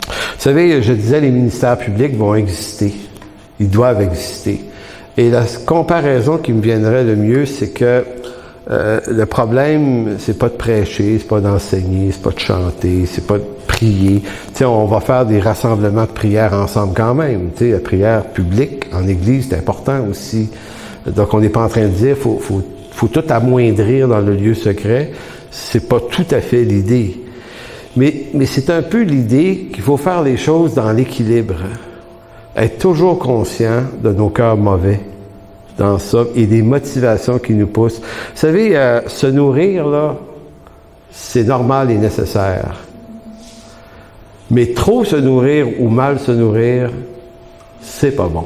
Speaker 1: Vous savez, je disais, les ministères publics vont exister. Ils doivent exister. Et la comparaison qui me viendrait le mieux, c'est que le problème, c'est pas de prêcher, c'est pas d'enseigner, c'est pas de chanter, c'est pas de prier. Tu sais, on va faire des rassemblements de prière ensemble quand même. Tu sais, la prière publique en Église, c'est important aussi. Donc, on n'est pas en train de dire, faut tout amoindrir dans le lieu secret. C'est pas tout à fait l'idée. Mais c'est un peu l'idée qu'il faut faire les choses dans l'équilibre. Être toujours conscient de nos cœurs mauvais dans ça et des motivations qui nous poussent. Vous savez, se nourrir, là, c'est normal et nécessaire. Mais trop se nourrir ou mal se nourrir, c'est pas bon.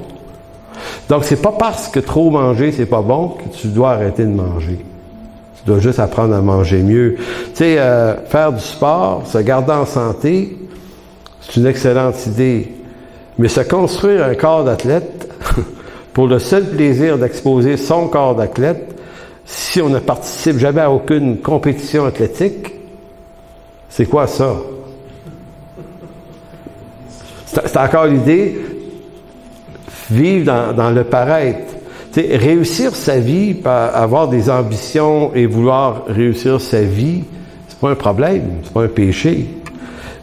Speaker 1: Donc, c'est pas parce que trop manger, c'est pas bon que tu dois arrêter de manger. Tu dois juste apprendre à manger mieux. Tu sais, faire du sport, se garder en santé, c'est une excellente idée. Mais se construire un corps d'athlète pour le seul plaisir d'exposer son corps d'athlète, si on ne participe jamais à aucune compétition athlétique, c'est quoi ça? C'est encore l'idée, vivre dans le paraître. Tu sais, réussir sa vie, avoir des ambitions et vouloir réussir sa vie, c'est pas un problème, c'est pas un péché.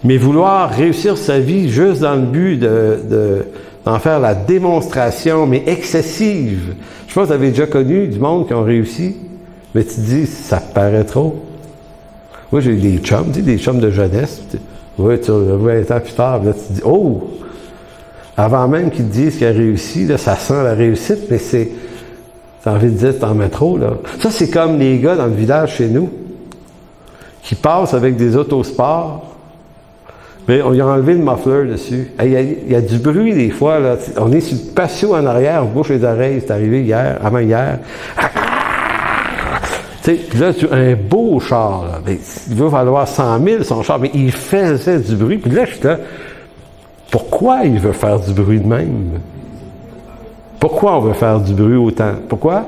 Speaker 1: Mais vouloir réussir sa vie juste dans le but d'en faire la démonstration, mais excessive. Je sais pas, vous avez déjà connu du monde qui ont réussi, mais tu te dis, ça paraît trop. Moi, j'ai eu des chums, tu sais, des chums de jeunesse. Oui, tu le vois 20 ans plus tard, là, tu te dis, oh! Avant même qu'ils te disent qu'il a réussi, là, ça sent la réussite, mais t'as envie de dire, t'en mets trop, là. Ça, c'est comme les gars dans le village chez nous, qui passent avec des autosports, mais on y a enlevé le muffler dessus. Il y a du bruit des fois, là. On est sur le patio en arrière, on bouche les oreilles, c'est arrivé hier, avant hier. Tu sais, là, tu as un beau char, là. Mais il va falloir 100 000 son char, mais il faisait du bruit. Puis là, je suis là, pourquoi il veut faire du bruit de même? Pourquoi on veut faire du bruit autant? Pourquoi?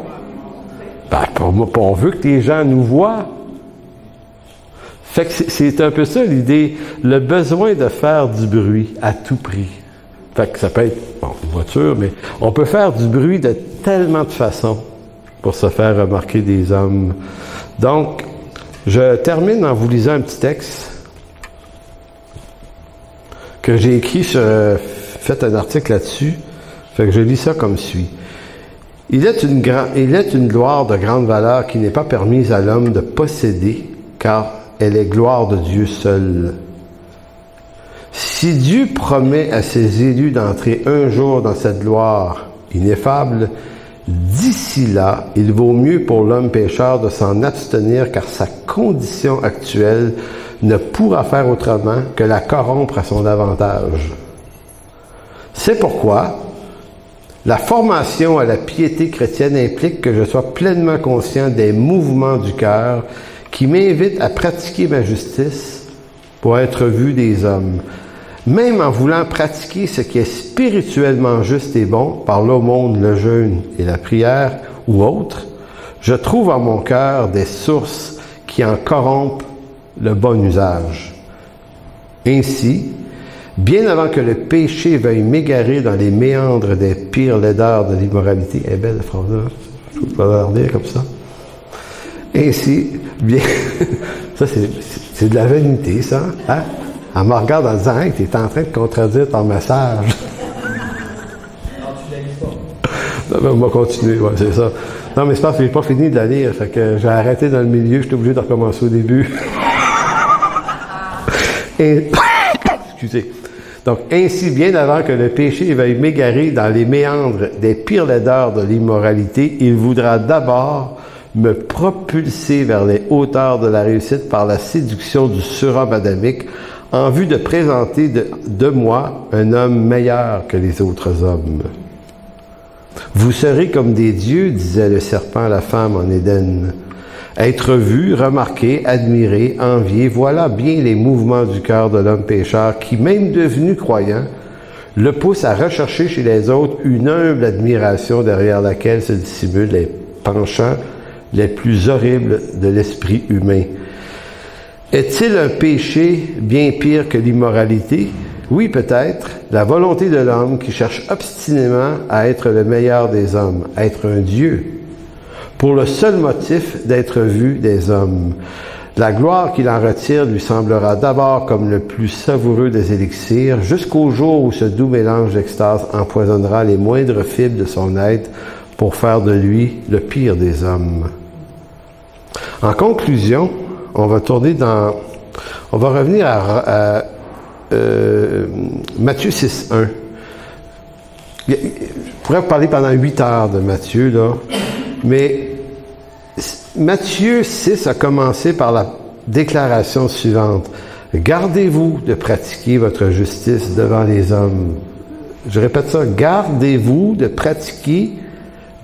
Speaker 1: Ben, on veut que les gens nous voient. Fait que c'est un peu ça l'idée, le besoin de faire du bruit à tout prix. Fait que ça peut être, bon, une voiture, mais on peut faire du bruit de tellement de façons pour se faire remarquer des hommes. Donc, je termine en vous lisant un petit texte que j'ai écrit, fait un article là-dessus. Fait que je lis ça comme suit. Il est une gloire de grande valeur qui n'est pas permise à l'homme de posséder, car elle est gloire de Dieu seul. Si Dieu promet à ses élus d'entrer un jour dans cette gloire ineffable, d'ici là, il vaut mieux pour l'homme pécheur de s'en abstenir, car sa condition actuelle ne pourra faire autrement que la corrompre à son avantage. C'est pourquoi la formation à la piété chrétienne implique que je sois pleinement conscient des mouvements du cœur qui m'invitent à pratiquer ma justice pour être vu des hommes. Même en voulant pratiquer ce qui est spirituellement juste et bon, par l'aumône, le jeûne et la prière ou autre, je trouve en mon cœur des sources qui en corrompent le bon usage. Ainsi, bien avant que le péché veuille m'égarer dans les méandres des pires laideurs de l'immoralité, elle est belle la phrase-là, je peux pas la dire comme ça. Ainsi, bien, ça c'est de la vanité, ça, hein? Elle me regarde en disant, hey, tu es en train de contredire ton message.
Speaker 2: Non, tu la lis pas.
Speaker 1: Non, mais on va continuer, ouais, c'est ça. Non, mais c'est parce que j'ai pas fini de la lire, fait que j'ai arrêté dans le milieu, j'étais obligé de recommencer au début. Et, excusez. Donc, ainsi, bien avant que le péché veuille m'égarer dans les méandres des pires laideurs de l'immoralité, il voudra d'abord me propulser vers les hauteurs de la réussite par la séduction du surhomme adamique, en vue de présenter de moi un homme meilleur que les autres hommes. Vous serez comme des dieux, disait le serpent à la femme en Éden. Être vu, remarqué, admiré, envié, voilà bien les mouvements du cœur de l'homme pécheur qui, même devenu croyant, le pousse à rechercher chez les autres une humble admiration derrière laquelle se dissimulent les penchants les plus horribles de l'esprit humain. Est-il un péché bien pire que l'immoralité? Oui, peut-être. La volonté de l'homme qui cherche obstinément à être le meilleur des hommes, à être un Dieu, pour le seul motif d'être vu des hommes. La gloire qu'il en retire lui semblera d'abord comme le plus savoureux des élixirs, jusqu'au jour où ce doux mélange d'extase empoisonnera les moindres fibres de son être pour faire de lui le pire des hommes. En conclusion, on va revenir à Matthieu 6.1. Je pourrais vous parler pendant 8 heures de Matthieu, là, mais Matthieu 6 a commencé par la déclaration suivante. Gardez-vous de pratiquer votre justice devant les hommes. Je répète ça. Gardez-vous de pratiquer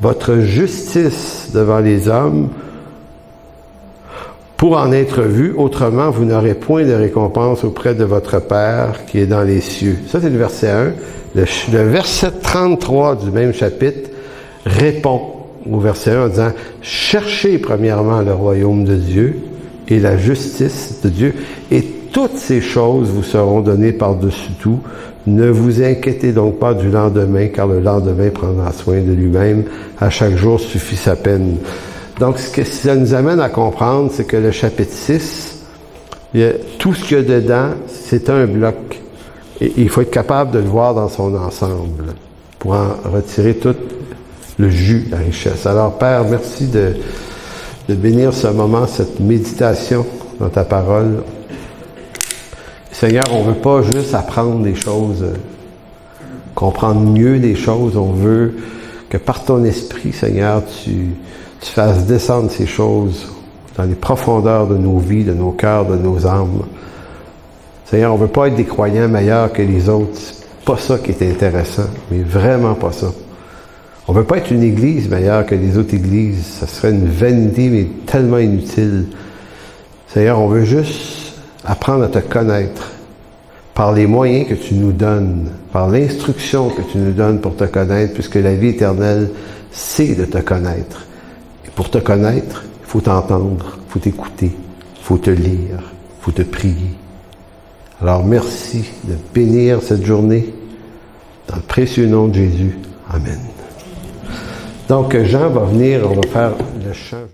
Speaker 1: votre justice devant les hommes pour en être vu, autrement vous n'aurez point de récompense auprès de votre Père qui est dans les cieux. Ça, c'est le verset 1. Le verset 33 du même chapitre répond au verset 1 en disant « Cherchez premièrement le royaume de Dieu et la justice de Dieu, et toutes ces choses vous seront données par-dessus tout. Ne vous inquiétez donc pas du lendemain, car le lendemain prendra soin de lui-même. À chaque jour suffit sa peine. » Donc, ce que ça nous amène à comprendre, c'est que le chapitre 6, tout ce qu'il y a dedans, c'est un bloc. Et il faut être capable de le voir dans son ensemble pour en retirer tout le jus, la richesse. Alors, Père, merci de bénir ce moment, cette méditation dans ta parole. Seigneur, on ne veut pas juste apprendre des choses, comprendre mieux des choses. On veut que par ton esprit, Seigneur, tu fasses descendre ces choses dans les profondeurs de nos vies, de nos cœurs, de nos âmes. Seigneur, on ne veut pas être des croyants meilleurs que les autres. C'est pas ça qui est intéressant, mais vraiment pas ça. On ne veut pas être une église meilleure que les autres églises. Ça serait une vanité, mais tellement inutile. Seigneur, on veut juste apprendre à te connaître par les moyens que tu nous donnes, par l'instruction que tu nous donnes pour te connaître, puisque la vie éternelle, c'est de te connaître. Et pour te connaître, il faut t'entendre, il faut t'écouter, il faut te lire, il faut te prier. Alors merci de bénir cette journée dans le précieux nom de Jésus. Amen. Donc Jean va venir, on va faire le chant.